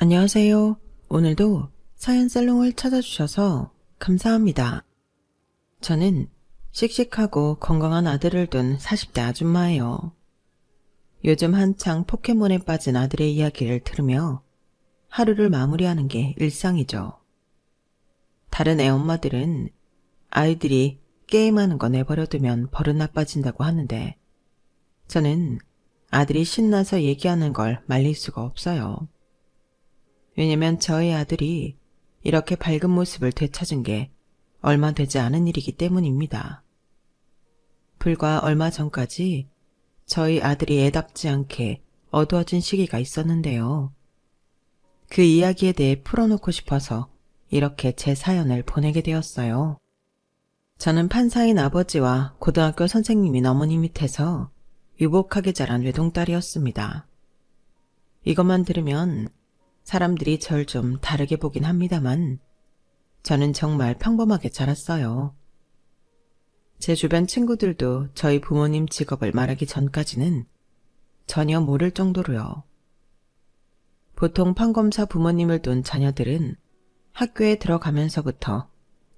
안녕하세요. 오늘도 사연 살롱을 찾아주셔서 감사합니다. 저는 씩씩하고 건강한 아들을 둔 40대 아줌마예요. 요즘 한창 포켓몬에 빠진 아들의 이야기를 들으며 하루를 마무리하는 게 일상이죠. 다른 애 엄마들은 아이들이 게임하는 거 내버려두면 버릇 나빠진다고 하는데 저는 아들이 신나서 얘기하는 걸 말릴 수가 없어요. 왜냐면 저희 아들이 이렇게 밝은 모습을 되찾은 게 얼마 되지 않은 일이기 때문입니다. 불과 얼마 전까지 저희 아들이 애답지 않게 어두워진 시기가 있었는데요. 그 이야기에 대해 풀어놓고 싶어서 이렇게 제 사연을 보내게 되었어요. 저는 판사인 아버지와 고등학교 선생님인 어머니 밑에서 유복하게 자란 외동딸이었습니다. 이것만 들으면 사람들이 절 좀 다르게 보긴 합니다만 저는 정말 평범하게 자랐어요. 제 주변 친구들도 저희 부모님 직업을 말하기 전까지는 전혀 모를 정도로요. 보통 판검사 부모님을 둔 자녀들은 학교에 들어가면서부터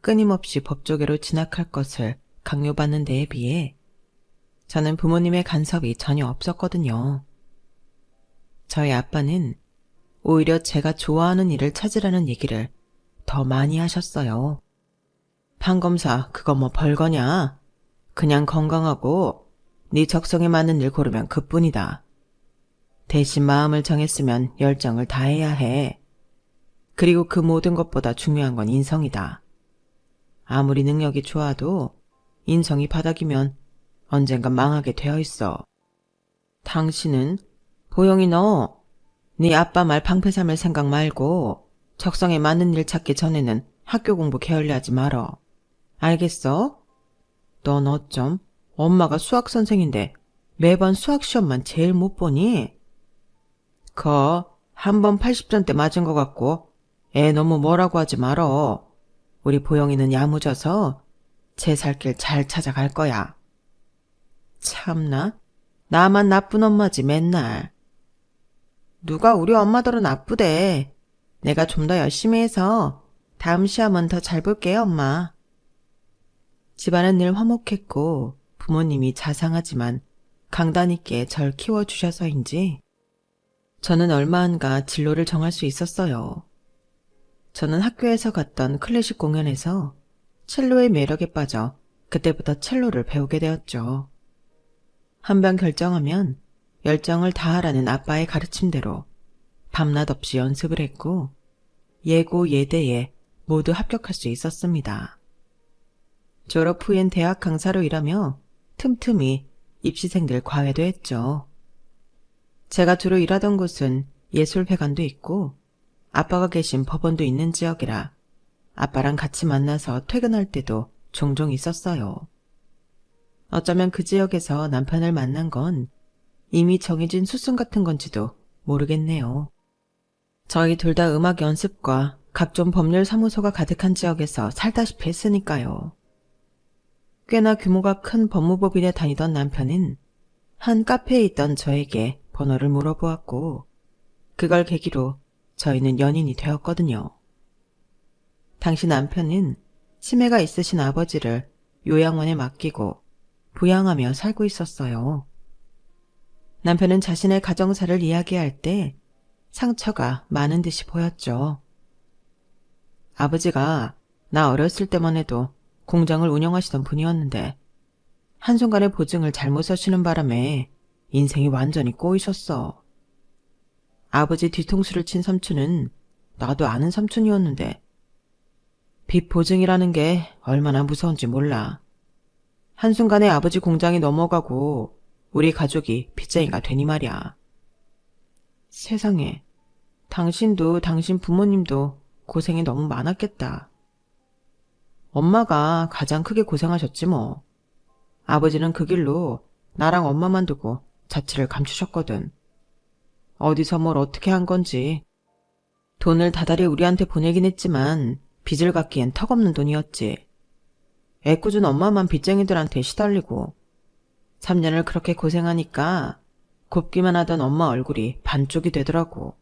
끊임없이 법조계로 진학할 것을 강요받는 데에 비해 저는 부모님의 간섭이 전혀 없었거든요. 저희 아빠는 오히려 제가 좋아하는 일을 찾으라는 얘기를 더 많이 하셨어요. 판검사 그거 뭐 별거냐? 그냥 건강하고 네 적성에 맞는 일 고르면 그뿐이다. 대신 마음을 정했으면 열정을 다해야 해. 그리고 그 모든 것보다 중요한 건 인성이다. 아무리 능력이 좋아도 인성이 바닥이면 언젠간 망하게 되어 있어. 당신은 보영이 너 네 아빠 말 방패 삼을 생각 말고 적성에 맞는 일 찾기 전에는 학교 공부 게을리하지 말어. 알겠어? 넌 어쩜 엄마가 수학 선생인데 매번 수학 시험만 제일 못 보니? 한 번 80점대 맞은 것 같고 애 너무 뭐라고 하지 말어. 우리 보영이는 야무져서 제 살 길 잘 찾아갈 거야. 참나? 나만 나쁜 엄마지 맨날. 누가 우리 엄마더러 나쁘대. 내가 좀 더 열심히 해서 다음 시험은 더 잘 볼게요, 엄마. 집안은 늘 화목했고 부모님이 자상하지만 강단 있게 절 키워주셔서인지 저는 얼마 안가 진로를 정할 수 있었어요. 저는 학교에서 갔던 클래식 공연에서 첼로의 매력에 빠져 그때부터 첼로를 배우게 되었죠. 한 번 결정하면 열정을 다하라는 아빠의 가르침대로 밤낮 없이 연습을 했고 예고 예대에 모두 합격할 수 있었습니다. 졸업 후엔 대학 강사로 일하며 틈틈이 입시생들 과외도 했죠. 제가 주로 일하던 곳은 예술회관도 있고 아빠가 계신 법원도 있는 지역이라 아빠랑 같이 만나서 퇴근할 때도 종종 있었어요. 어쩌면 그 지역에서 남편을 만난 건 이미 정해진 수순 같은 건지도 모르겠네요. 저희 둘 다 음악 연습과 각종 법률 사무소가 가득한 지역에서 살다시피 했으니까요. 꽤나 규모가 큰 법무법인에 다니던 남편은 한 카페에 있던 저에게 번호를 물어보았고 그걸 계기로 저희는 연인이 되었거든요. 당시 남편은 치매가 있으신 아버지를 요양원에 맡기고 부양하며 살고 있었어요. 남편은 자신의 가정사를 이야기할 때 상처가 많은 듯이 보였죠. 아버지가 나 어렸을 때만 해도 공장을 운영하시던 분이었는데 한순간에 보증을 잘못 서시는 바람에 인생이 완전히 꼬이셨어. 아버지 뒤통수를 친 삼촌은 나도 아는 삼촌이었는데 빚 보증이라는 게 얼마나 무서운지 몰라. 한순간에 아버지 공장이 넘어가고 우리 가족이 빚쟁이가 되니 말이야. 세상에, 당신도 당신 부모님도 고생이 너무 많았겠다. 엄마가 가장 크게 고생하셨지 뭐. 아버지는 그 길로 나랑 엄마만 두고 자취를 감추셨거든. 어디서 뭘 어떻게 한 건지. 돈을 다달이 우리한테 보내긴 했지만 빚을 갚기엔 턱없는 돈이었지. 애꿎은 엄마만 빚쟁이들한테 시달리고 3년을 그렇게 고생하니까 곱기만 하던 엄마 얼굴이 반쪽이 되더라고.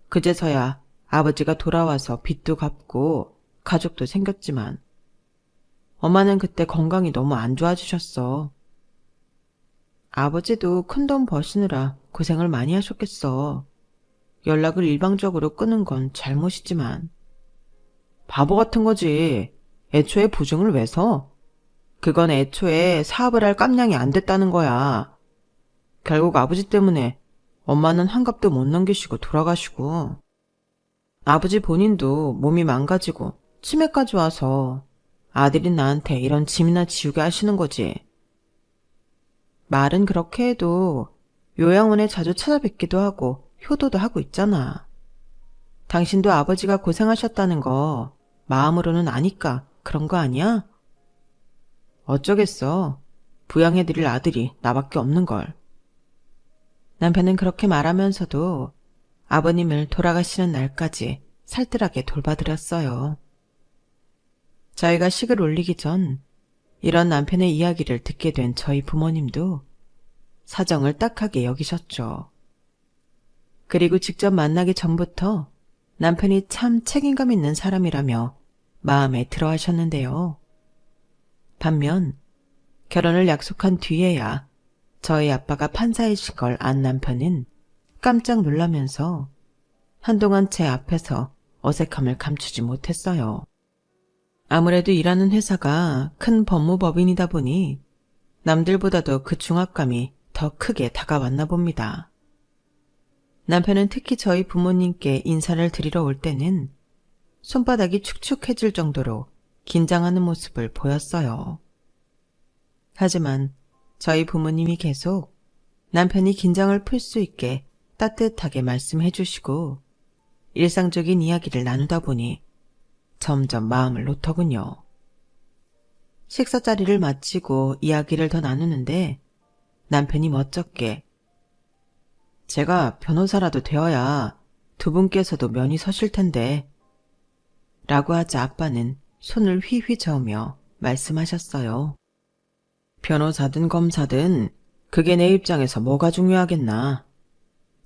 그제서야 아버지가 돌아와서 빚도 갚고 가족도 생겼지만 엄마는 그때 건강이 너무 안 좋아지셨어. 아버지도 큰돈 버시느라 고생을 많이 하셨겠어. 연락을 일방적으로 끊은 건 잘못이지만. 바보 같은 거지. 애초에 보증을 왜 서? 그건 애초에 사업을 할 깜냥이 안 됐다는 거야. 결국 아버지 때문에 엄마는 한갑도 못 넘기시고 돌아가시고, 아버지 본인도 몸이 망가지고 치매까지 와서 아들이 나한테 이런 짐이나 지우게 하시는 거지. 말은 그렇게 해도 요양원에 자주 찾아뵙기도 하고 효도도 하고 있잖아. 당신도 아버지가 고생하셨다는 거 마음으로는 아니까 그런 거 아니야? 어쩌겠어. 부양해드릴 아들이 나밖에 없는 걸. 남편은 그렇게 말하면서도 아버님을 돌아가시는 날까지 살뜰하게 돌봐드렸어요. 저희가 식을 올리기 전 이런 남편의 이야기를 듣게 된 저희 부모님도 사정을 딱하게 여기셨죠. 그리고 직접 만나기 전부터 남편이 참 책임감 있는 사람이라며 마음에 들어 하셨는데요. 반면 결혼을 약속한 뒤에야 저희 아빠가 판사이신 걸 안 남편은 깜짝 놀라면서 한동안 제 앞에서 어색함을 감추지 못했어요. 아무래도 일하는 회사가 큰 법무법인이다 보니 남들보다도 그 중압감이 더 크게 다가왔나 봅니다. 남편은 특히 저희 부모님께 인사를 드리러 올 때는 손바닥이 축축해질 정도로 긴장하는 모습을 보였어요. 하지만 저희 부모님이 계속 남편이 긴장을 풀 수 있게 따뜻하게 말씀해 주시고 일상적인 이야기를 나누다 보니 점점 마음을 놓더군요. 식사 자리를 마치고 이야기를 더 나누는데 남편이 멋쩍게 제가 변호사라도 되어야 두 분께서도 면이 서실 텐데 라고 하자 아빠는 손을 휘휘 저으며 말씀하셨어요. 변호사든 검사든 그게 내 입장에서 뭐가 중요하겠나.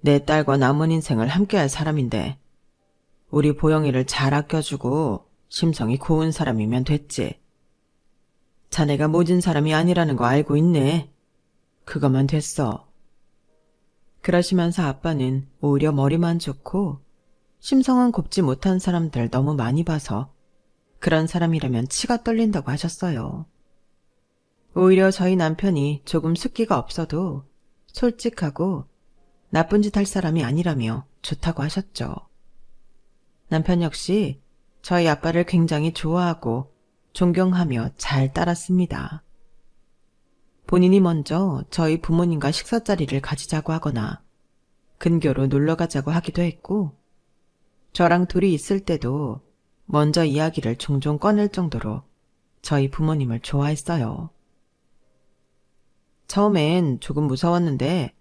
내 딸과 남은 인생을 함께할 사람인데 우리 보영이를 잘 아껴주고 심성이 고운 사람이면 됐지. 자네가 모진 사람이 아니라는 거 알고 있네. 그거만 됐어. 그러시면서 아빠는 오히려 머리만 좋고 심성은 곱지 못한 사람들 너무 많이 봐서 그런 사람이라면 치가 떨린다고 하셨어요. 오히려 저희 남편이 조금 숫기가 없어도 솔직하고 나쁜 짓 할 사람이 아니라며 좋다고 하셨죠. 남편 역시 저희 아빠를 굉장히 좋아하고 존경하며 잘 따랐습니다. 본인이 먼저 저희 부모님과 식사 자리를 가지자고 하거나 근교로 놀러 가자고 하기도 했고 저랑 둘이 있을 때도 먼저 이야기를 종종 꺼낼 정도로 저희 부모님을 좋아했어요. 처음엔 조금 무서웠는데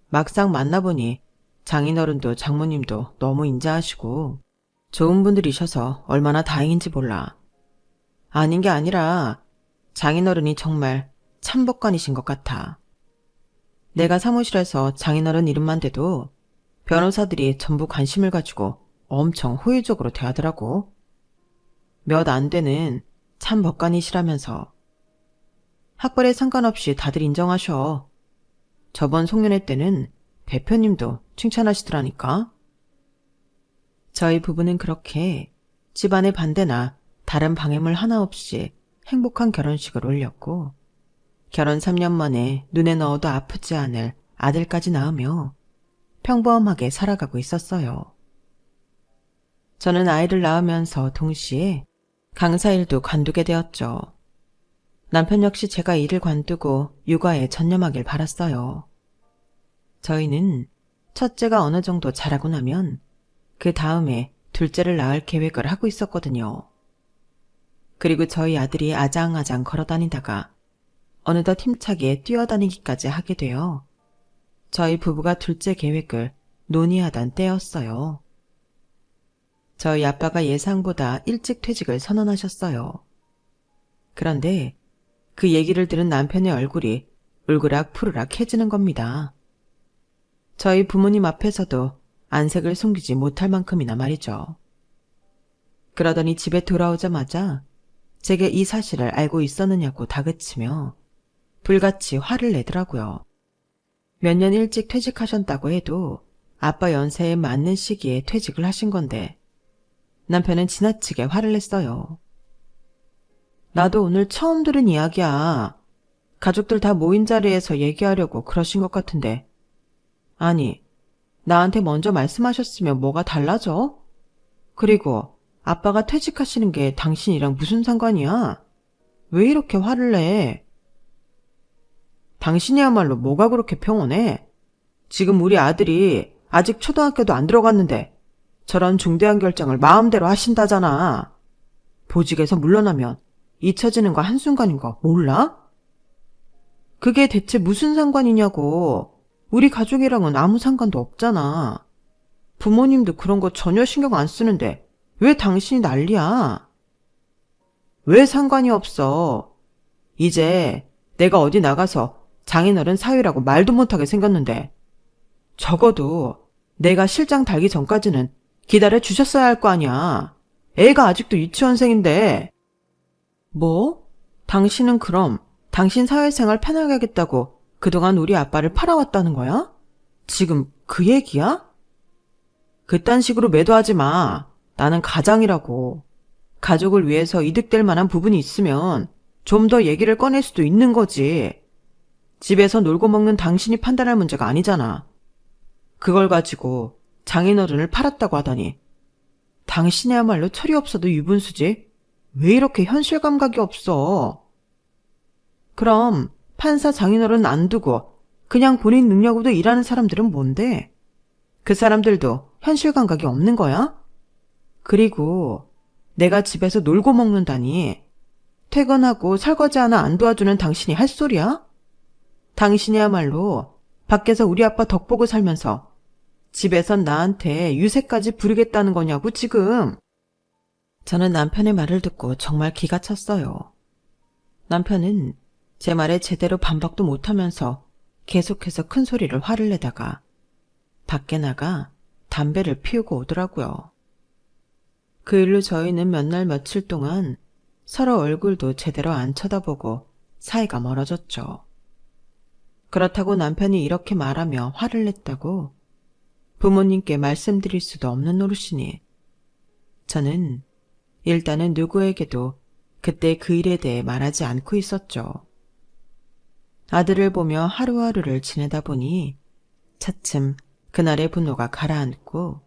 막상 만나보니 장인어른도 장모님도 너무 인자하시고 좋은 분들이셔서 얼마나 다행인지 몰라. 아닌 게 아니라 장인어른이 정말 참법관이신 것 같아. 내가 사무실에서 장인어른 이름만 대도 변호사들이 전부 관심을 가지고 엄청 호의적으로 대하더라고. 몇 안 되는 참법관이시라면서. 학벌에 상관없이 다들 인정하셔. 저번 송년회 때는 대표님도 칭찬하시더라니까. 저희 부부는 그렇게 집안의 반대나 다른 방해물 하나 없이 행복한 결혼식을 올렸고 결혼 3년 만에 눈에 넣어도 아프지 않을 아들까지 낳으며 평범하게 살아가고 있었어요. 저는 아이를 낳으면서 동시에 강사 일도 관두게 되었죠. 남편 역시 제가 일을 관두고 육아에 전념하길 바랐어요. 저희는 첫째가 어느 정도 자라고 나면 그 다음에 둘째를 낳을 계획을 하고 있었거든요. 그리고 저희 아들이 아장아장 걸어다니다가 어느덧 힘차게 뛰어다니기까지 하게 되어 저희 부부가 둘째 계획을 논의하던 때였어요. 저희 아빠가 예상보다 일찍 퇴직을 선언하셨어요. 그런데 그 얘기를 들은 남편의 얼굴이 울그락 푸르락 해지는 겁니다. 저희 부모님 앞에서도 안색을 숨기지 못할 만큼이나 말이죠. 그러더니 집에 돌아오자마자 제게 이 사실을 알고 있었느냐고 다그치며 불같이 화를 내더라고요. 몇 년 일찍 퇴직하셨다고 해도 아빠 연세에 맞는 시기에 퇴직을 하신 건데 남편은 지나치게 화를 냈어요. 나도 오늘 처음 들은 이야기야. 가족들 다 모인 자리에서 얘기하려고 그러신 것 같은데. 아니, 나한테 먼저 말씀하셨으면 뭐가 달라져? 그리고 아빠가 퇴직하시는 게 당신이랑 무슨 상관이야? 왜 이렇게 화를 내? 당신이야말로 뭐가 그렇게 평온해? 지금 우리 아들이 아직 초등학교도 안 들어갔는데 저런 중대한 결정을 마음대로 하신다잖아. 보직에서 물러나면 잊혀지는 거 한순간인 거 몰라? 그게 대체 무슨 상관이냐고. 우리 가족이랑은 아무 상관도 없잖아. 부모님도 그런 거 전혀 신경 안 쓰는데 왜 당신이 난리야? 왜 상관이 없어? 이제 내가 어디 나가서 장인어른 사위라고 말도 못하게 생겼는데 적어도 내가 실장 달기 전까지는 기다려 주셨어야 할 거 아니야. 애가 아직도 유치원생인데. 뭐? 당신은 그럼 당신 사회생활 편하게 하겠다고 그동안 우리 아빠를 팔아왔다는 거야? 지금 그 얘기야? 그딴 식으로 매도하지 마. 나는 가장이라고. 가족을 위해서 이득될 만한 부분이 있으면 좀 더 얘기를 꺼낼 수도 있는 거지. 집에서 놀고 먹는 당신이 판단할 문제가 아니잖아. 그걸 가지고 장인어른을 팔았다고 하다니. 당신이야말로 철이 없어도 유분수지. 왜 이렇게 현실 감각이 없어? 그럼 판사 장인어른 안 두고 그냥 본인 능력으로 일하는 사람들은 뭔데? 그 사람들도 현실 감각이 없는 거야? 그리고 내가 집에서 놀고 먹는다니. 퇴근하고 설거지 하나 안 도와주는 당신이 할 소리야? 당신이야말로 밖에서 우리 아빠 덕보고 살면서 집에선 나한테 유세까지 부리겠다는 거냐고 지금. 저는 남편의 말을 듣고 정말 기가 찼어요. 남편은 제 말에 제대로 반박도 못하면서 계속해서 큰 소리를 화를 내다가 밖에 나가 담배를 피우고 오더라고요. 그 일로 저희는 몇 날 며칠 동안 서로 얼굴도 제대로 안 쳐다보고 사이가 멀어졌죠. 그렇다고 남편이 이렇게 말하며 화를 냈다고 부모님께 말씀드릴 수도 없는 노릇이니 저는 일단은 누구에게도 그때 그 일에 대해 말하지 않고 있었죠. 아들을 보며 하루하루를 지내다 보니 차츰 그날의 분노가 가라앉고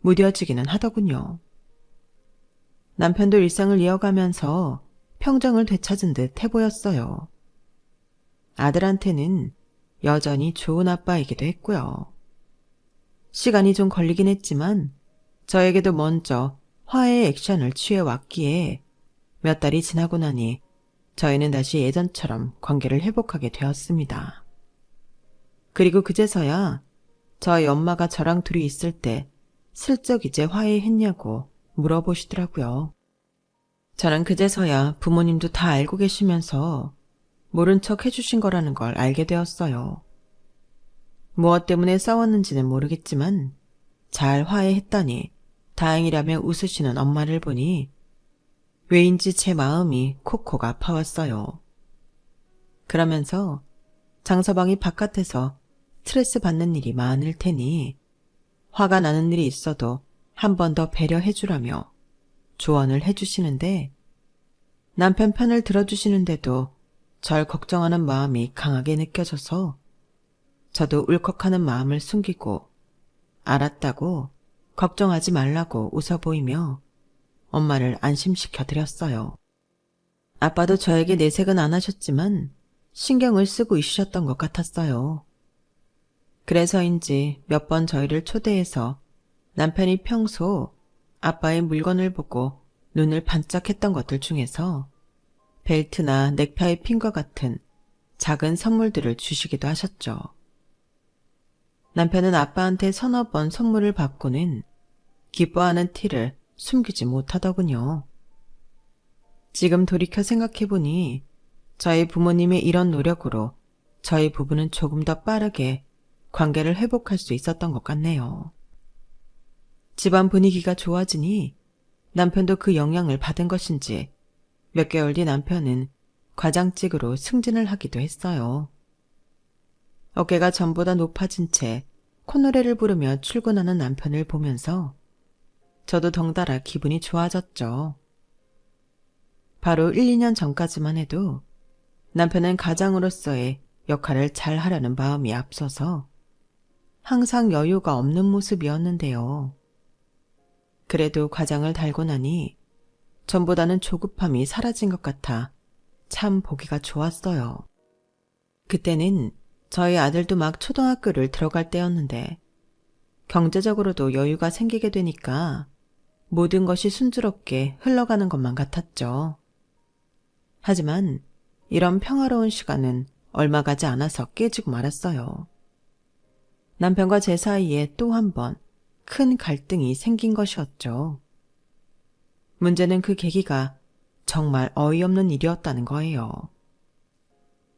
무뎌지기는 하더군요. 남편도 일상을 이어가면서 평정을 되찾은 듯 해보였어요. 아들한테는 여전히 좋은 아빠이기도 했고요. 시간이 좀 걸리긴 했지만 저에게도 먼저 화해의 액션을 취해왔기에 몇 달이 지나고 나니 저희는 다시 예전처럼 관계를 회복하게 되었습니다. 그리고 그제서야 저희 엄마가 저랑 둘이 있을 때 슬쩍 이제 화해했냐고 물어보시더라고요. 저는 그제서야 부모님도 다 알고 계시면서 모른 척 해주신 거라는 걸 알게 되었어요. 무엇 때문에 싸웠는지는 모르겠지만 잘 화해했다니 다행이라며 웃으시는 엄마를 보니 왜인지 제 마음이 콕콕 아파왔어요. 그러면서 장서방이 바깥에서 스트레스 받는 일이 많을 테니 화가 나는 일이 있어도 한 번 더 배려해주라며 조언을 해주시는데 남편 편을 들어주시는데도 절 걱정하는 마음이 강하게 느껴져서 저도 울컥하는 마음을 숨기고 알았다고 걱정하지 말라고 웃어 보이며 엄마를 안심시켜드렸어요. 아빠도 저에게 내색은 안 하셨지만 신경을 쓰고 있으셨던 것 같았어요. 그래서인지 몇 번 저희를 초대해서 남편이 평소 아빠의 물건을 보고 눈을 반짝했던 것들 중에서 벨트나 넥타이 핀과 같은 작은 선물들을 주시기도 하셨죠. 남편은 아빠한테 서너 번 선물을 받고는 기뻐하는 티를 숨기지 못하더군요. 지금 돌이켜 생각해보니 저희 부모님의 이런 노력으로 저희 부부는 조금 더 빠르게 관계를 회복할 수 있었던 것 같네요. 집안 분위기가 좋아지니 남편도 그 영향을 받은 것인지 몇 개월 뒤 남편은 과장직으로 승진을 하기도 했어요. 어깨가 전보다 높아진 채 콧노래를 부르며 출근하는 남편을 보면서 저도 덩달아 기분이 좋아졌죠. 바로 1, 2년 전까지만 해도 남편은 가장으로서의 역할을 잘 하려는 마음이 앞서서 항상 여유가 없는 모습이었는데요. 그래도 과장을 달고 나니 전보다는 조급함이 사라진 것 같아 참 보기가 좋았어요. 그때는 저희 아들도 막 초등학교를 들어갈 때였는데 경제적으로도 여유가 생기게 되니까 모든 것이 순조롭게 흘러가는 것만 같았죠. 하지만 이런 평화로운 시간은 얼마 가지 않아서 깨지고 말았어요. 남편과 제 사이에 또 한 번 큰 갈등이 생긴 것이었죠. 문제는 그 계기가 정말 어이없는 일이었다는 거예요.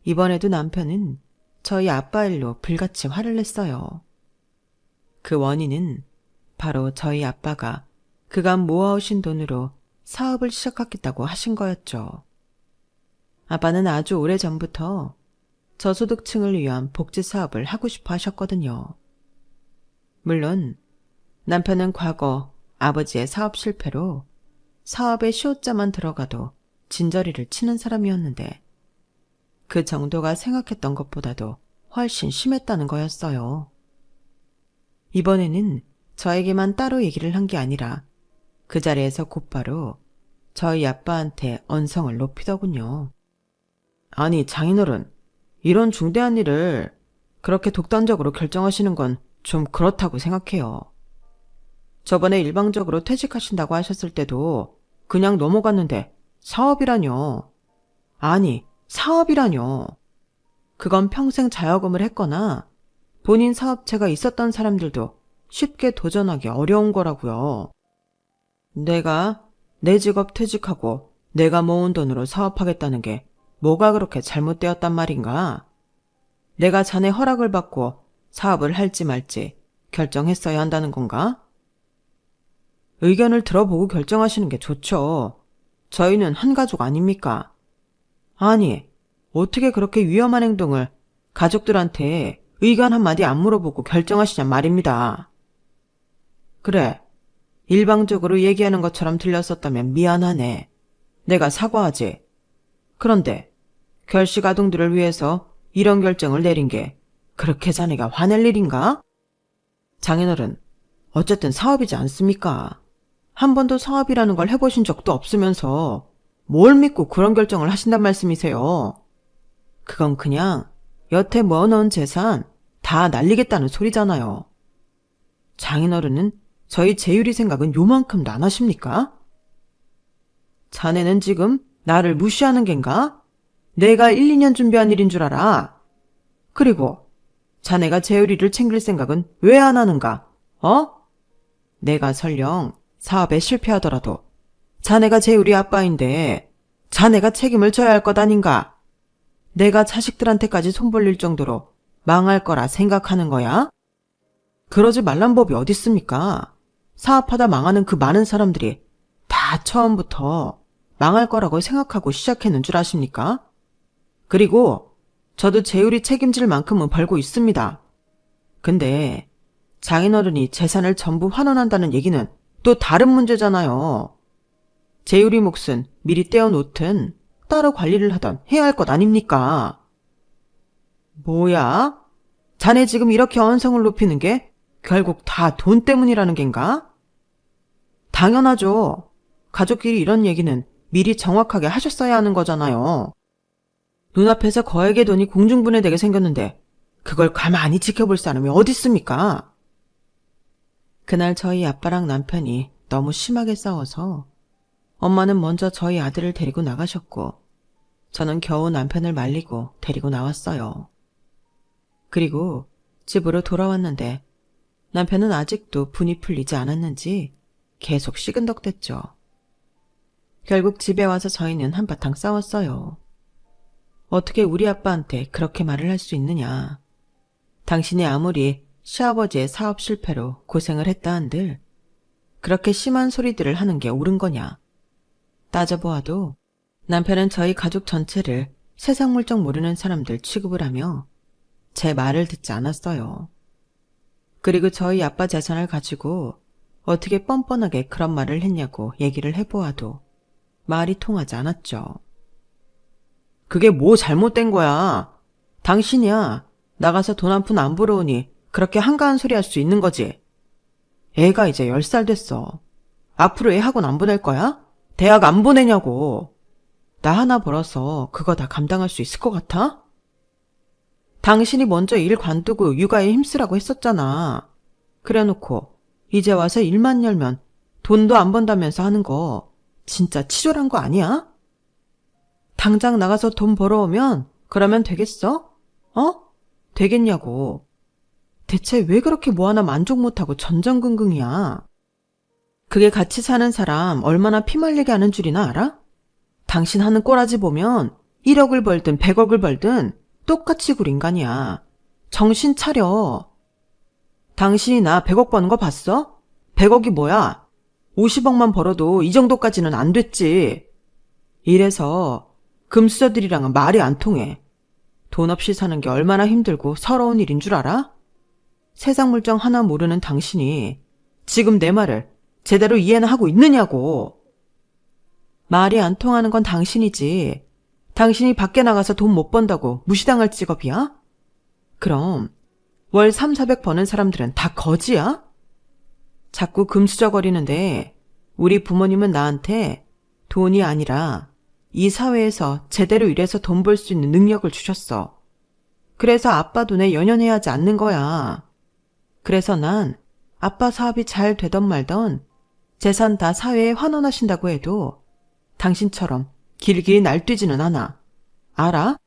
이번에도 남편은 저희 아빠 일로 불같이 화를 냈어요. 그 원인은 바로 저희 아빠가 그간 모아오신 돈으로 사업을 시작하겠다고 하신 거였죠. 아빠는 아주 오래전부터 저소득층을 위한 복지 사업을 하고 싶어 하셨거든요. 물론 남편은 과거 아버지의 사업 실패로 사업에 시옷자만 들어가도 진저리를 치는 사람이었는데 그 정도가 생각했던 것보다도 훨씬 심했다는 거였어요. 이번에는 저에게만 따로 얘기를 한 게 아니라 그 자리에서 곧바로 저희 아빠한테 언성을 높이더군요. 아니, 장인어른, 이런 중대한 일을 그렇게 독단적으로 결정하시는 건 좀 그렇다고 생각해요. 저번에 일방적으로 퇴직하신다고 하셨을 때도 그냥 넘어갔는데 사업이라뇨. 아니, 사업이라뇨. 그건 평생 자영업을 했거나 본인 사업체가 있었던 사람들도 쉽게 도전하기 어려운 거라고요. 내가 내 직업 퇴직하고 내가 모은 돈으로 사업하겠다는 게 뭐가 그렇게 잘못되었단 말인가? 내가 자네 허락을 받고 사업을 할지 말지 결정했어야 한다는 건가? 의견을 들어보고 결정하시는 게 좋죠. 저희는 한 가족 아닙니까? 아니, 어떻게 그렇게 위험한 행동을 가족들한테 의견 한마디 안 물어보고 결정하시냐 말입니다. 그래, 일방적으로 얘기하는 것처럼 들렸었다면 미안하네. 내가 사과하지. 그런데 결식아동들을 위해서 이런 결정을 내린 게 그렇게 자네가 화낼 일인가? 장인어른, 어쨌든 사업이지 않습니까? 한 번도 사업이라는 걸 해보신 적도 없으면서 뭘 믿고 그런 결정을 하신단 말씀이세요? 그건 그냥 여태 모아놓은 재산 다 날리겠다는 소리잖아요. 장인어른은 저희 재율이 생각은 요만큼도 안 하십니까? 자네는 지금 나를 무시하는 겐가? 내가 1, 2년 준비한 일인 줄 알아. 그리고 자네가 재율이를 챙길 생각은 왜 안 하는가? 내가 설령 사업에 실패하더라도 자네가 재율이 아빠인데 자네가 책임을 져야 할 것 아닌가? 내가 자식들한테까지 손 벌릴 정도로 망할 거라 생각하는 거야? 그러지 말란 법이 어딨습니까? 사업하다 망하는 그 많은 사람들이 다 처음부터 망할 거라고 생각하고 시작했는 줄 아십니까? 그리고 저도 재율이 책임질 만큼은 벌고 있습니다. 근데 장인어른이 재산을 전부 환원한다는 얘기는 또 다른 문제잖아요. 재율이 몫은 미리 떼어놓든 따로 관리를 하던 해야 할 것 아닙니까? 뭐야? 자네 지금 이렇게 언성을 높이는 게 결국 다 돈 때문이라는 겐가? 당연하죠. 가족끼리 이런 얘기는 미리 정확하게 하셨어야 하는 거잖아요. 눈앞에서 거액의 돈이 공중분해되게 생겼는데 그걸 가만히 지켜볼 사람이 어디 있습니까? 그날 저희 아빠랑 남편이 너무 심하게 싸워서 엄마는 먼저 저희 아들을 데리고 나가셨고 저는 겨우 남편을 말리고 데리고 나왔어요. 그리고 집으로 돌아왔는데 남편은 아직도 분이 풀리지 않았는지 계속 시근덕댔죠. 결국 집에 와서 저희는 한바탕 싸웠어요. 어떻게 우리 아빠한테 그렇게 말을 할 수 있느냐. 당신이 아무리 시아버지의 사업 실패로 고생을 했다 한들 그렇게 심한 소리들을 하는 게 옳은 거냐. 따져보아도 남편은 저희 가족 전체를 세상 물정 모르는 사람들 취급을 하며 제 말을 듣지 않았어요. 그리고 저희 아빠 재산을 가지고 어떻게 뻔뻔하게 그런 말을 했냐고 얘기를 해보아도 말이 통하지 않았죠. 그게 뭐 잘못된 거야. 당신이야 나가서 돈 한 푼 안 벌어오니 그렇게 한가한 소리 할 수 있는 거지. 애가 이제 10살 됐어. 앞으로 애 학원 안 보낼 거야? 대학 안 보내냐고. 나 하나 벌어서 그거 다 감당할 수 있을 것 같아? 당신이 먼저 일 관두고 육아에 힘쓰라고 했었잖아. 그래놓고 이제 와서 일만 열면 돈도 안 번다면서 하는 거 진짜 치졸한 거 아니야? 당장 나가서 돈 벌어오면 그러면 되겠어? 되겠냐고. 대체 왜 그렇게 뭐 하나 만족 못하고 전전긍긍이야? 그게 같이 사는 사람 얼마나 피말리게 하는 줄이나 알아? 당신 하는 꼬라지 보면 1억을 벌든 100억을 벌든 똑같이 굴 인간이야. 정신 차려. 당신이 나 100억 버는 거 봤어? 100억이 뭐야? 50억만 벌어도 이 정도까지는 안 됐지. 이래서 금수저들이랑은 말이 안 통해. 돈 없이 사는 게 얼마나 힘들고 서러운 일인 줄 알아? 세상 물정 하나 모르는 당신이 지금 내 말을 제대로 이해는 하고 있느냐고. 말이 안 통하는 건 당신이지. 당신이 밖에 나가서 돈 못 번다고 무시당할 직업이야? 그럼 월 3, 400 버는 사람들은 다 거지야? 자꾸 금수저거리는데 우리 부모님은 나한테 돈이 아니라 이 사회에서 제대로 일해서 돈 벌 수 있는 능력을 주셨어. 그래서 아빠 돈에 연연해하지 않는 거야. 그래서 난 아빠 사업이 잘 되던 말던 재산 다 사회에 환원하신다고 해도 당신처럼 길길이 날뛰지는 않아. 알아?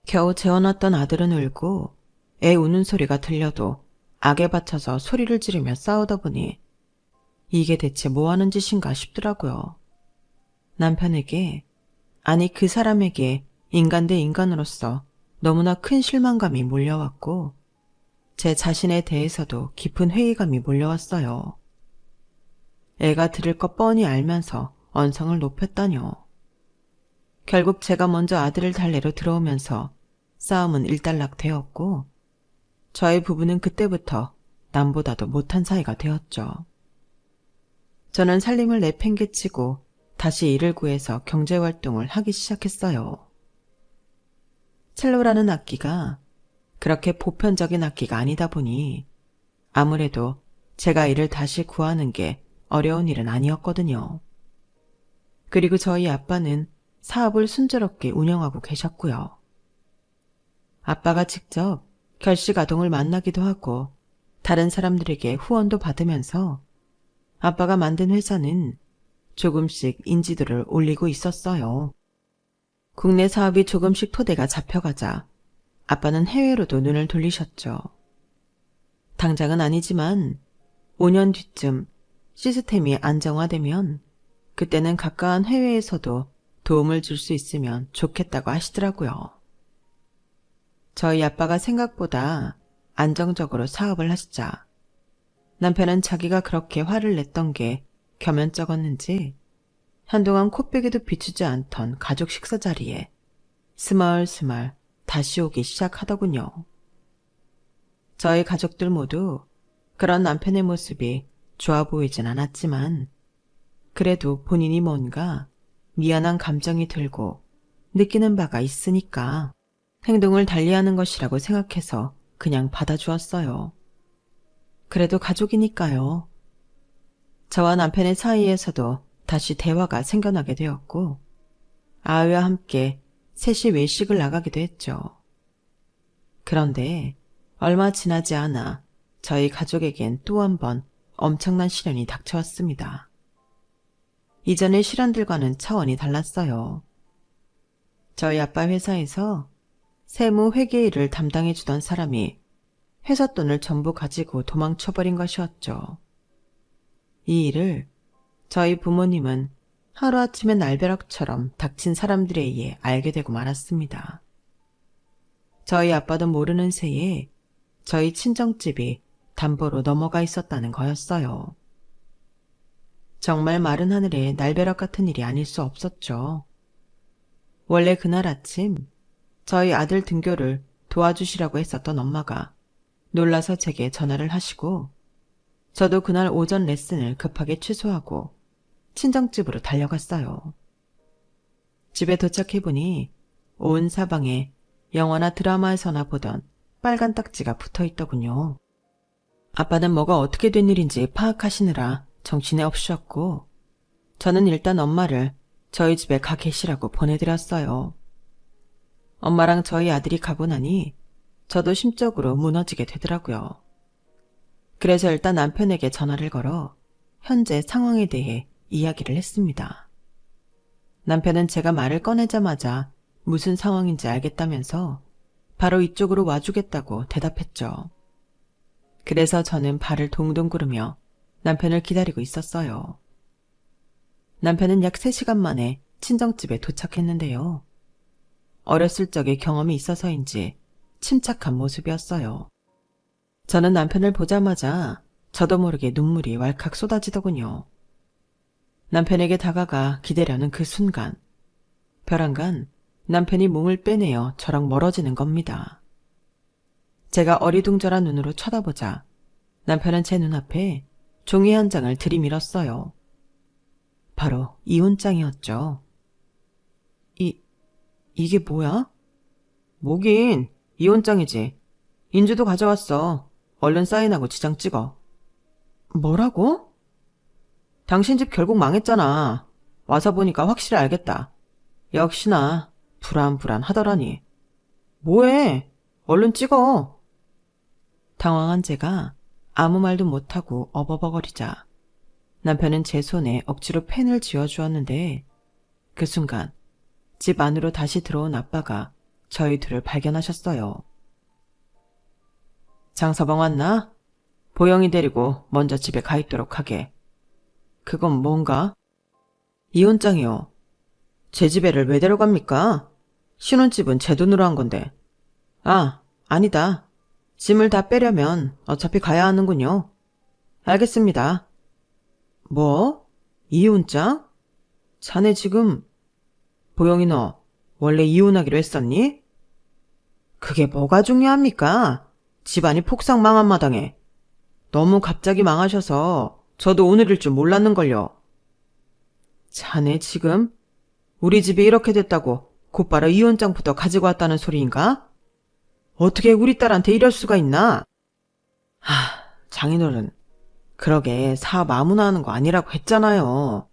겨우 재워놨던 아들은 울고 애 우는 소리가 들려도 악에 받쳐서 소리를 지르며 싸우다 보니 이게 대체 뭐 하는 짓인가 싶더라고요. 남편에게, 아니 그 사람에게 인간 대 인간으로서 너무나 큰 실망감이 몰려왔고 제 자신에 대해서도 깊은 회의감이 몰려왔어요. 애가 들을 거 뻔히 알면서 언성을 높였다뇨. 결국 제가 먼저 아들을 달래러 들어오면서 싸움은 일단락되었고 저희 부부는 그때부터 남보다도 못한 사이가 되었죠. 저는 살림을 내팽개치고 다시 일을 구해서 경제활동을 하기 시작했어요. 첼로라는 악기가 그렇게 보편적인 악기가 아니다 보니 아무래도 제가 이를 다시 구하는 게 어려운 일은 아니었거든요. 그리고 저희 아빠는 사업을 순조롭게 운영하고 계셨고요. 아빠가 직접 결식아동을 만나기도 하고 다른 사람들에게 후원도 받으면서 아빠가 만든 회사는 조금씩 인지도를 올리고 있었어요. 국내 사업이 조금씩 토대가 잡혀가자 아빠는 해외로도 눈을 돌리셨죠. 당장은 아니지만 5년 뒤쯤 시스템이 안정화되면 그때는 가까운 해외에서도 도움을 줄 수 있으면 좋겠다고 하시더라고요. 저희 아빠가 생각보다 안정적으로 사업을 하시자 남편은 자기가 그렇게 화를 냈던 게 겸연쩍었는지 한동안 코빼기도 비추지 않던 가족 식사 자리에 스멀스멀 다시 오기 시작하더군요. 저희 가족들 모두 그런 남편의 모습이 좋아 보이진 않았지만 그래도 본인이 뭔가 미안한 감정이 들고 느끼는 바가 있으니까 행동을 달리하는 것이라고 생각해서 그냥 받아주었어요. 그래도 가족이니까요. 저와 남편의 사이에서도 다시 대화가 생겨나게 되었고 아이와 함께 셋이 외식을 나가기도 했죠. 그런데 얼마 지나지 않아 저희 가족에겐 또 한 번 엄청난 시련이 닥쳐왔습니다. 이전의 시련들과는 차원이 달랐어요. 저희 아빠 회사에서 세무 회계 일을 담당해주던 사람이 회사 돈을 전부 가지고 도망쳐버린 것이었죠. 이 일을 저희 부모님은 하루아침에 날벼락처럼 닥친 사람들에 의해 알게 되고 말았습니다. 저희 아빠도 모르는 새에 저희 친정집이 담보로 넘어가 있었다는 거였어요. 정말 마른 하늘에 날벼락 같은 일이 아닐 수 없었죠. 원래 그날 아침 저희 아들 등교를 도와주시라고 했었던 엄마가 놀라서 제게 전화를 하시고 저도 그날 오전 레슨을 급하게 취소하고 친정집으로 달려갔어요. 집에 도착해보니 온 사방에 영화나 드라마에서나 보던 빨간 딱지가 붙어있더군요. 아빠는 뭐가 어떻게 된 일인지 파악하시느라 정신이 없으셨고 저는 일단 엄마를 저희 집에 가 계시라고 보내드렸어요. 엄마랑 저희 아들이 가고 나니 저도 심적으로 무너지게 되더라고요. 그래서 일단 남편에게 전화를 걸어 현재 상황에 대해 이야기를 했습니다. 남편은 제가 말을 꺼내자마자 무슨 상황인지 알겠다면서 바로 이쪽으로 와주겠다고 대답했죠. 그래서 저는 발을 동동 구르며 남편을 기다리고 있었어요. 남편은 약 3시간 만에 친정집에 도착했는데요. 어렸을 적의 경험이 있어서인지 침착한 모습이었어요. 저는 남편을 보자마자 저도 모르게 눈물이 왈칵 쏟아지더군요. 남편에게 다가가 기대려는 그 순간, 벼랑간 남편이 몸을 빼내어 저랑 멀어지는 겁니다. 제가 어리둥절한 눈으로 쳐다보자 남편은 제 눈앞에 종이 한 장을 들이밀었어요. 바로 이혼장이었죠. 이게 뭐야? 뭐긴 이혼장이지. 인주도 가져왔어. 얼른 사인하고 지장 찍어. 뭐라고? 당신 집 결국 망했잖아. 와서 보니까 확실히 알겠다. 역시나 불안하더라니. 뭐해? 얼른 찍어. 당황한 제가 아무 말도 못하고 어버버거리자 남편은 제 손에 억지로 펜을 쥐어주었는데 그 순간 집 안으로 다시 들어온 아빠가 저희 둘을 발견하셨어요. 장서방 왔나? 보영이 데리고 먼저 집에 가 있도록 하게. 그건 뭔가? 이혼장이요. 제 집에를 왜 데려갑니까? 신혼집은 제 돈으로 한 건데. 아, 아니다. 짐을 다 빼려면 어차피 가야 하는군요. 알겠습니다. 뭐? 이혼장? 자네 지금... 보영이 너 원래 이혼하기로 했었니? 그게 뭐가 중요합니까? 집안이 폭삭 망한 마당에. 너무 갑자기 망하셔서 저도 오늘일 줄 몰랐는걸요. 자네 지금 우리 집이 이렇게 됐다고 곧바로 이혼장부터 가지고 왔다는 소리인가? 어떻게 우리 딸한테 이럴 수가 있나? 장인어른, 그러게 사업 아무나 하는 거 아니라고 했잖아요.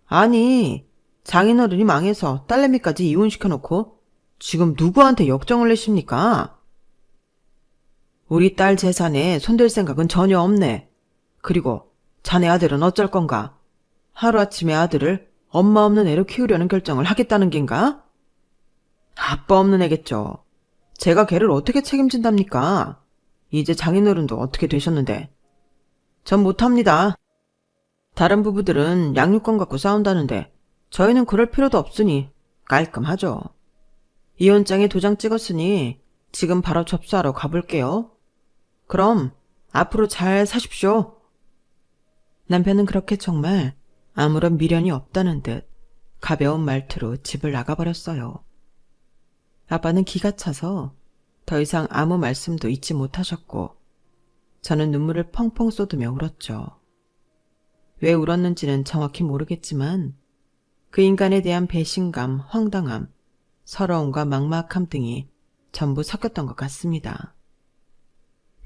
아니, 장인어른이 망해서 딸내미까지 이혼시켜놓고 지금 누구한테 역정을 내십니까? 우리 딸 재산에 손댈 생각은 전혀 없네. 그리고 자네 아들은 어쩔 건가? 하루아침에 아들을 엄마 없는 애로 키우려는 결정을 하겠다는 겐가? 아빠 없는 애겠죠. 제가 걔를 어떻게 책임진답니까? 이제 장인어른도 어떻게 되셨는데. 전 못합니다. 다른 부부들은 양육권 갖고 싸운다는데 저희는 그럴 필요도 없으니 깔끔하죠. 이혼장에 도장 찍었으니 지금 바로 접수하러 가볼게요. 그럼 앞으로 잘 사십시오. 남편은 그렇게 정말 아무런 미련이 없다는 듯 가벼운 말투로 집을 나가버렸어요. 아빠는 기가 차서 더 이상 아무 말씀도 잊지 못하셨고 저는 눈물을 펑펑 쏟으며 울었죠. 왜 울었는지는 정확히 모르겠지만 그 인간에 대한 배신감, 황당함, 서러움과 막막함 등이 전부 섞였던 것 같습니다.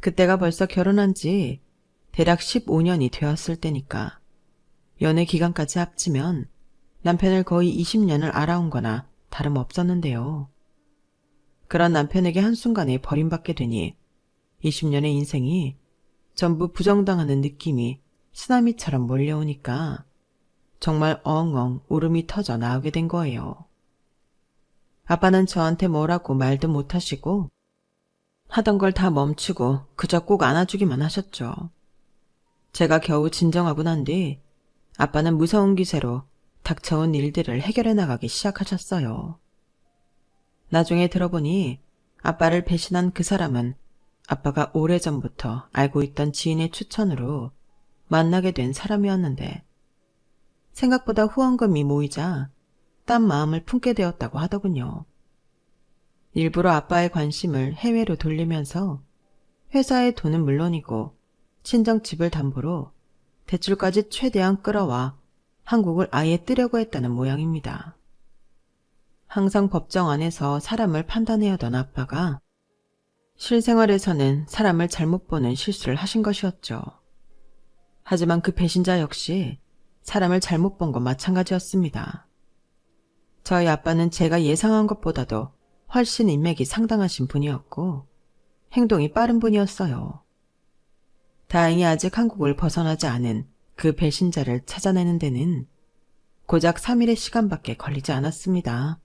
그때가 벌써 결혼한 지 대략 15년이 되었을 때니까 연애 기간까지 합치면 남편을 거의 20년을 알아온 거나 다름없었는데요. 그런 남편에게 한순간에 버림받게 되니 20년의 인생이 전부 부정당하는 느낌이 쓰나미처럼 몰려오니까 정말 엉엉 울음이 터져 나오게 된 거예요. 아빠는 저한테 뭐라고 말도 못하시고 하던 걸 다 멈추고 그저 꼭 안아주기만 하셨죠. 제가 겨우 진정하고 난 뒤 아빠는 무서운 기세로 닥쳐온 일들을 해결해 나가기 시작하셨어요. 나중에 들어보니 아빠를 배신한 그 사람은 아빠가 오래전부터 알고 있던 지인의 추천으로 만나게 된 사람이었는데 생각보다 후원금이 모이자 딴 마음을 품게 되었다고 하더군요. 일부러 아빠의 관심을 해외로 돌리면서 회사의 돈은 물론이고 친정집을 담보로 대출까지 최대한 끌어와 한국을 아예 뜨려고 했다는 모양입니다. 항상 법정 안에서 사람을 판단해오던 아빠가 실생활에서는 사람을 잘못 보는 실수를 하신 것이었죠. 하지만 그 배신자 역시 사람을 잘못 본 것 마찬가지였습니다. 저희 아빠는 제가 예상한 것보다도 훨씬 인맥이 상당하신 분이었고 행동이 빠른 분이었어요. 다행히 아직 한국을 벗어나지 않은 그 배신자를 찾아내는 데는 고작 3일의 시간밖에 걸리지 않았습니다.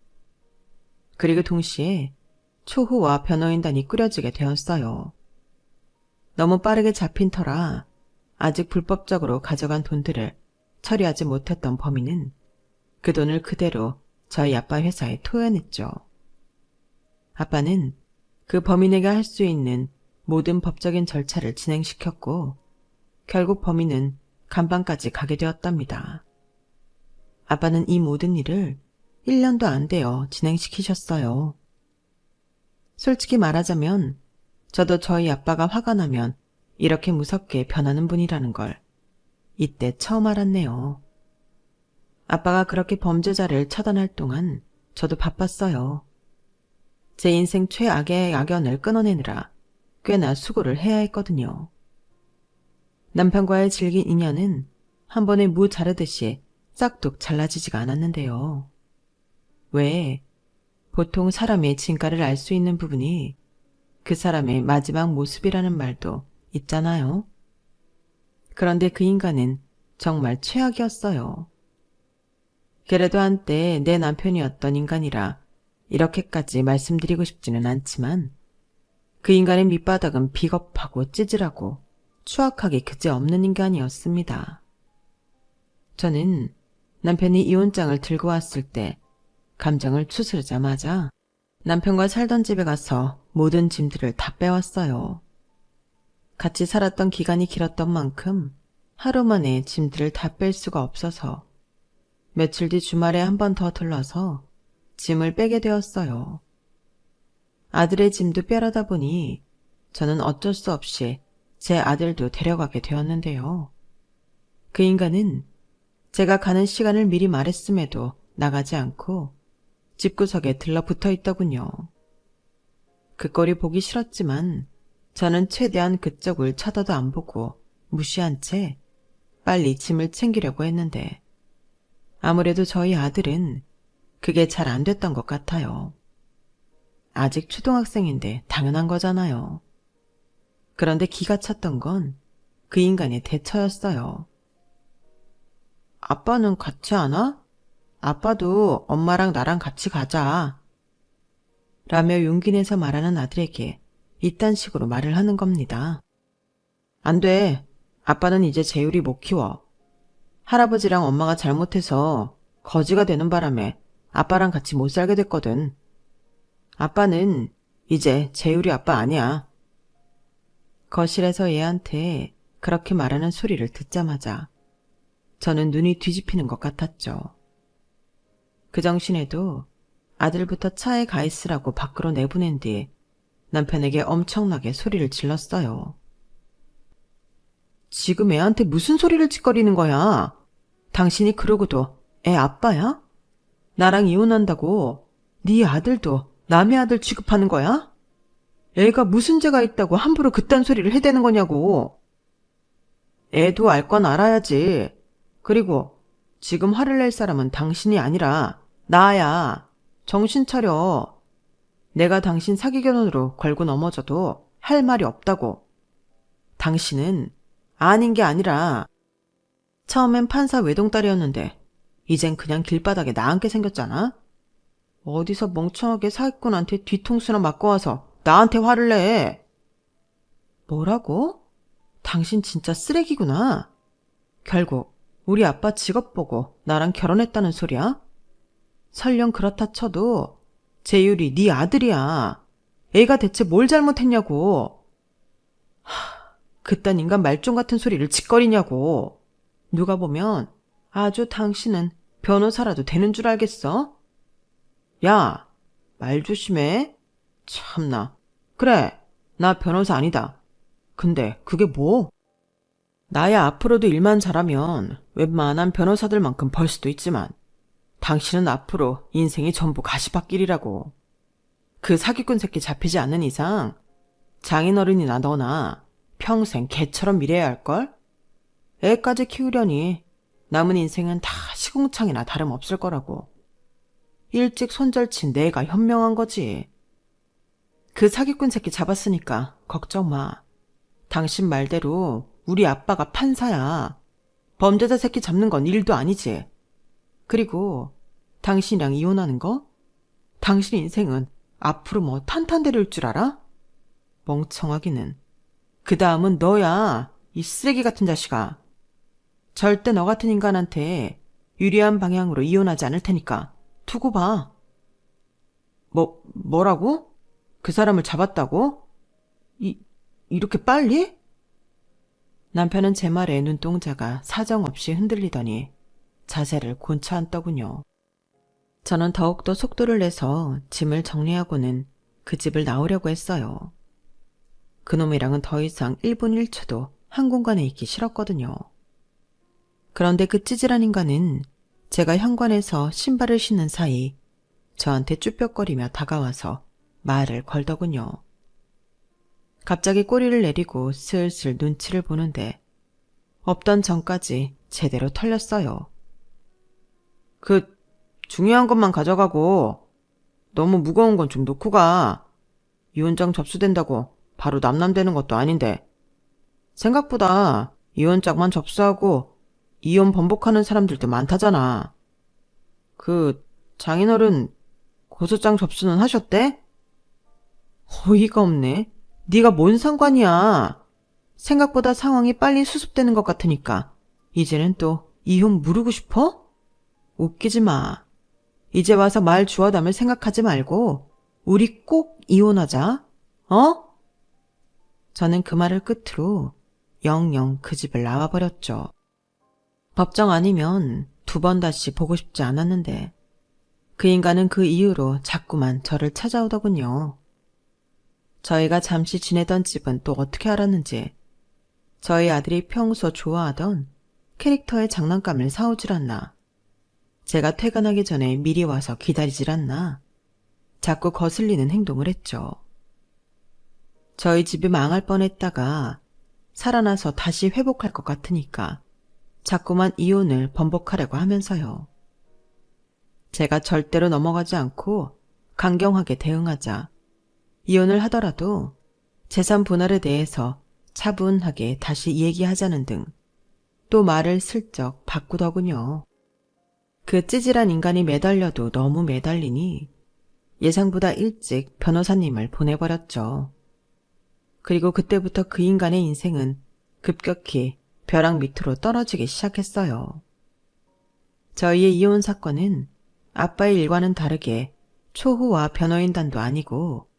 그리고 동시에 초호와 변호인단이 꾸려지게 되었어요. 너무 빠르게 잡힌 터라 아직 불법적으로 가져간 돈들을 처리하지 못했던 범인은 그 돈을 그대로 저희 아빠 회사에 토해냈죠. 아빠는 그 범인에게 할 수 있는 모든 법적인 절차를 진행시켰고 결국 범인은 감방까지 가게 되었답니다. 아빠는 이 모든 일을 1년도 안 되어 진행시키셨어요. 솔직히 말하자면 저도 저희 아빠가 화가 나면 이렇게 무섭게 변하는 분이라는 걸 이때 처음 알았네요. 아빠가 그렇게 범죄자를 처단할 동안 저도 바빴어요. 제 인생 최악의 악연을 끊어내느라 꽤나 수고를 해야 했거든요. 남편과의 질긴 인연은 한 번에 무 자르듯이 싹둑 잘라지지가 않았는데요. 왜 보통 사람의 진가를 알 수 있는 부분이 그 사람의 마지막 모습이라는 말도 있잖아요. 그런데 그 인간은 정말 최악이었어요. 그래도 한때 내 남편이었던 인간이라 이렇게까지 말씀드리고 싶지는 않지만 그 인간의 밑바닥은 비겁하고 찌질하고 추악하기 그지없는 인간이었습니다. 저는 남편이 이혼장을 들고 왔을 때 감정을 추스르자마자 남편과 살던 집에 가서 모든 짐들을 다 빼왔어요. 같이 살았던 기간이 길었던 만큼 하루 만에 짐들을 다 뺄 수가 없어서 며칠 뒤 주말에 한 번 더 들러서 짐을 빼게 되었어요. 아들의 짐도 빼려다 보니 저는 어쩔 수 없이 제 아들도 데려가게 되었는데요. 그 인간은 제가 가는 시간을 미리 말했음에도 나가지 않고 집구석에 들러붙어 있더군요. 그 꼴이 보기 싫었지만 저는 최대한 그쪽을 쳐다도 안 보고 무시한 채 빨리 짐을 챙기려고 했는데 아무래도 저희 아들은 그게 잘 안 됐던 것 같아요. 아직 초등학생인데 당연한 거잖아요. 그런데 기가 찼던 건 그 인간의 대처였어요. 아빠는 같이 안 와? 아빠도 엄마랑 나랑 같이 가자. 라며 용기 내서 말하는 아들에게 이딴 식으로 말을 하는 겁니다. 안 돼. 아빠는 이제 재율이 못 키워. 할아버지랑 엄마가 잘못해서 거지가 되는 바람에 아빠랑 같이 못 살게 됐거든. 아빠는 이제 재율이 아빠 아니야. 거실에서 얘한테 그렇게 말하는 소리를 듣자마자 저는 눈이 뒤집히는 것 같았죠. 그 정신에도 아들부터 차에 가 있으라고 밖으로 내보낸 뒤 남편에게 엄청나게 소리를 질렀어요. 지금 애한테 무슨 소리를 짓거리는 거야? 당신이 그러고도 애 아빠야? 나랑 이혼한다고 네 아들도 남의 아들 취급하는 거야? 애가 무슨 죄가 있다고 함부로 그딴 소리를 해대는 거냐고. 애도 알 건 알아야지. 그리고 지금 화를 낼 사람은 당신이 아니라 나야. 정신 차려. 내가 당신 사기 결혼으로 걸고 넘어져도 할 말이 없다고. 당신은 아닌 게 아니라 처음엔 판사 외동딸이었는데 이젠 그냥 길바닥에 나앉게 생겼잖아. 어디서 멍청하게 사기꾼한테 뒤통수나 맞고 와서 나한테 화를 내. 뭐라고? 당신 진짜 쓰레기구나. 결국 우리 아빠 직업 보고 나랑 결혼했다는 소리야? 설령 그렇다 쳐도 재율이 네 아들이야. 애가 대체 뭘 잘못했냐고. 그딴 인간 말종 같은 소리를 짓거리냐고. 누가 보면 아주 당신은 변호사라도 되는 줄 알겠어? 야, 말 조심해. 참나. 그래, 나 변호사 아니다. 근데 그게 뭐? 나야 앞으로도 일만 잘하면 웬만한 변호사들만큼 벌 수도 있지만 당신은 앞으로 인생이 전부 가시밭길이라고. 그 사기꾼 새끼 잡히지 않는 이상 장인어른이나 너나 평생 개처럼 일해야 할걸? 애까지 키우려니 남은 인생은 다 시궁창이나 다름없을 거라고. 일찍 손절친 내가 현명한 거지. 그 사기꾼 새끼 잡았으니까 걱정 마. 당신 말대로 우리 아빠가 판사야. 범죄자 새끼 잡는 건 일도 아니지. 그리고 당신이랑 이혼하는 거? 당신 인생은 앞으로 뭐 탄탄대로일 줄 알아? 멍청하기는. 그 다음은 너야, 이 쓰레기 같은 자식아. 절대 너 같은 인간한테 유리한 방향으로 이혼하지 않을 테니까 두고 봐. 뭐라고? 그 사람을 잡았다고? 이렇게 빨리? 남편은 제 말에 눈동자가 사정없이 흔들리더니 자세를 곤차 앉더군요. 저는 더욱더 속도를 내서 짐을 정리하고는 그 집을 나오려고 했어요. 그놈이랑은 더 이상 1분 1초도 한 공간에 있기 싫었거든요. 그런데 그 찌질한 인간은 제가 현관에서 신발을 신는 사이 저한테 쭈뼛거리며 다가와서 말을 걸더군요. 갑자기 꼬리를 내리고 슬슬 눈치를 보는데 없던 전까지 제대로 털렸어요. 중요한 것만 가져가고 너무 무거운 건 좀 놓고 가. 이혼장 접수된다고 바로 남남되는 것도 아닌데. 생각보다 이혼장만 접수하고 이혼 번복하는 사람들도 많다잖아. 장인어른 고소장 접수는 하셨대? 어이가 없네. 네가 뭔 상관이야. 생각보다 상황이 빨리 수습되는 것 같으니까 이제는 또 이혼 무르고 싶어? 웃기지 마. 이제 와서 말 주워 담을 생각하지 말고 우리 꼭 이혼하자. 어? 저는 그 말을 끝으로 영영 그 집을 나와버렸죠. 법정 아니면 2번 다시 보고 싶지 않았는데 그 인간은 그 이후로 자꾸만 저를 찾아오더군요. 저희가 잠시 지내던 집은 또 어떻게 알았는지 저희 아들이 평소 좋아하던 캐릭터의 장난감을 사오질 않나, 제가 퇴근하기 전에 미리 와서 기다리질 않나 자꾸 거슬리는 행동을 했죠. 저희 집이 망할 뻔했다가 살아나서 다시 회복할 것 같으니까 자꾸만 이혼을 번복하려고 하면서요. 제가 절대로 넘어가지 않고 강경하게 대응하자 이혼을 하더라도 재산 분할에 대해서 차분하게 다시 얘기하자는 등 또 말을 슬쩍 바꾸더군요. 그 찌질한 인간이 매달려도 너무 매달리니 예상보다 일찍 변호사님을 보내버렸죠. 그리고 그때부터 그 인간의 인생은 급격히 벼랑 밑으로 떨어지기 시작했어요. 저희의 이혼 사건은 아빠의 일과는 다르게 초호화 변호인단도 아니고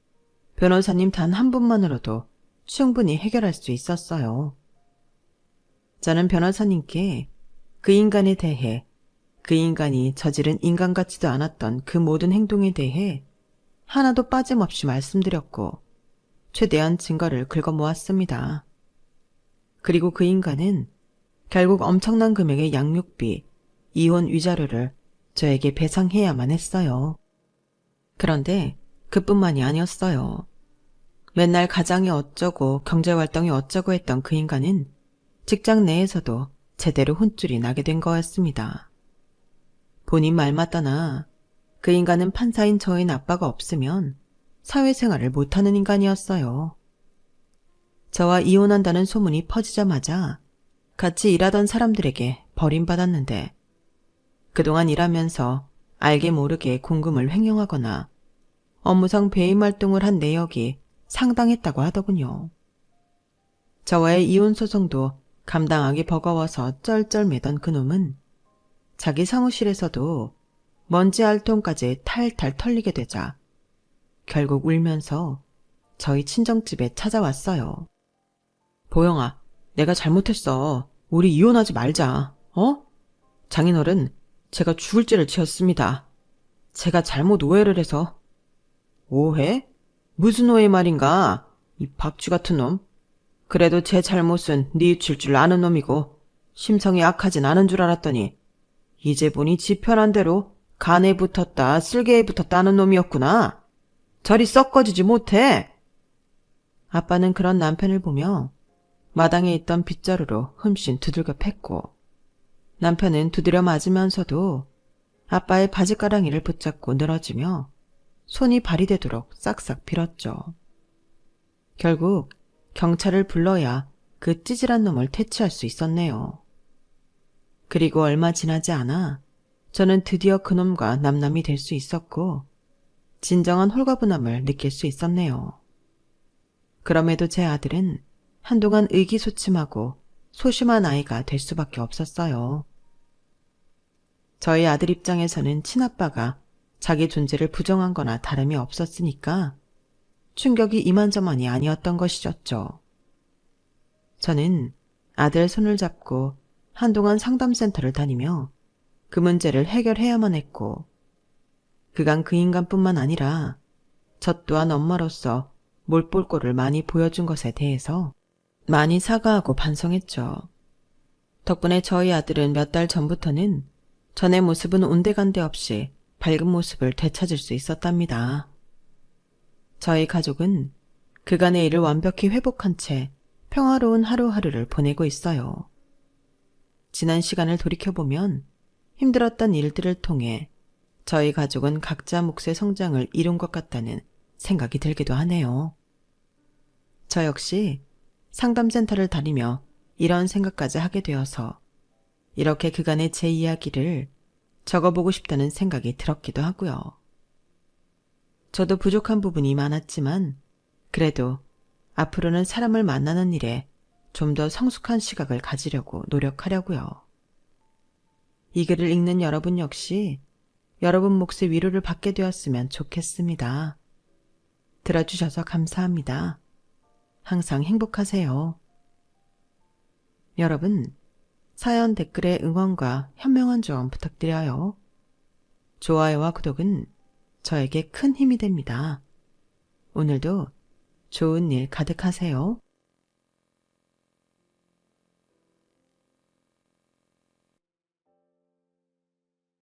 변호사님 단 한 분만으로도 충분히 해결할 수 있었어요. 저는 변호사님께 그 인간에 대해, 그 인간이 저지른 인간 같지도 않았던 그 모든 행동에 대해 하나도 빠짐없이 말씀드렸고 최대한 증거를 긁어모았습니다. 그리고 그 인간은 결국 엄청난 금액의 양육비, 이혼 위자료를 저에게 배상해야만 했어요. 그런데 그뿐만이 아니었어요. 맨날 가장이 어쩌고 경제활동이 어쩌고 했던 그 인간은 직장 내에서도 제대로 혼쭐이 나게 된 거였습니다. 본인 말 맞다나 그 인간은 판사인 저희 아빠가 없으면 사회생활을 못하는 인간이었어요. 저와 이혼한다는 소문이 퍼지자마자 같이 일하던 사람들에게 버림받았는데 그동안 일하면서 알게 모르게 공금을 횡령하거나 업무상 배임 활동을 한 내역이 상당했다고 하더군요. 저와의 이혼 소송도 감당하기 버거워서 쩔쩔매던 그놈은 자기 사무실에서도 먼지 알통까지 탈탈 털리게 되자 결국 울면서 저희 친정집에 찾아왔어요. 보영아, 내가 잘못했어. 우리 이혼하지 말자. 어? 장인어른, 제가 죽을 죄를 지었습니다. 제가 잘못 오해를 해서. 오해? 무슨 오해 말인가? 이 박쥐 같은 놈. 그래도 제 잘못은 뉘우칠 줄 아는 놈이고 심성이 악하진 않은 줄 알았더니 이제 보니 지 편한 대로 간에 붙었다 쓸개에 붙었다는 놈이었구나. 저리 썩거지지 못해. 아빠는 그런 남편을 보며 마당에 있던 빗자루로 흠씬 두들겨 팼고, 남편은 두드려 맞으면서도 아빠의 바지가랑이를 붙잡고 늘어지며 손이 발이 되도록 싹싹 빌었죠. 결국 경찰을 불러야 그 찌질한 놈을 퇴치할 수 있었네요. 그리고 얼마 지나지 않아 저는 드디어 그놈과 남남이 될 수 있었고 진정한 홀가분함을 느낄 수 있었네요. 그럼에도 제 아들은 한동안 의기소침하고 소심한 아이가 될 수밖에 없었어요. 저희 아들 입장에서는 친아빠가 자기 존재를 부정한 거나 다름이 없었으니까 충격이 이만저만이 아니었던 것이었죠. 저는 아들 손을 잡고 한동안 상담센터를 다니며 그 문제를 해결해야만 했고, 그간 그 인간뿐만 아니라 저 또한 엄마로서 몰볼 꼴을 많이 보여준 것에 대해서 많이 사과하고 반성했죠. 덕분에 저희 아들은 몇 달 전부터는 전의 모습은 온데간데 없이 밝은 모습을 되찾을 수 있었답니다. 저희 가족은 그간의 일을 완벽히 회복한 채 평화로운 하루하루를 보내고 있어요. 지난 시간을 돌이켜보면 힘들었던 일들을 통해 저희 가족은 각자 몫의 성장을 이룬 것 같다는 생각이 들기도 하네요. 저 역시 상담센터를 다니며 이런 생각까지 하게 되어서 이렇게 그간의 제 이야기를 적어보고 싶다는 생각이 들었기도 하고요. 저도 부족한 부분이 많았지만 그래도 앞으로는 사람을 만나는 일에 좀 더 성숙한 시각을 가지려고 노력하려고요. 이 글을 읽는 여러분 역시 여러분 몫의 위로를 받게 되었으면 좋겠습니다. 들어주셔서 감사합니다. 항상 행복하세요. 여러분, 사연 댓글에 응원과 현명한 조언 부탁드려요. 좋아요와 구독은 저에게 큰 힘이 됩니다. 오늘도 좋은 일 가득하세요.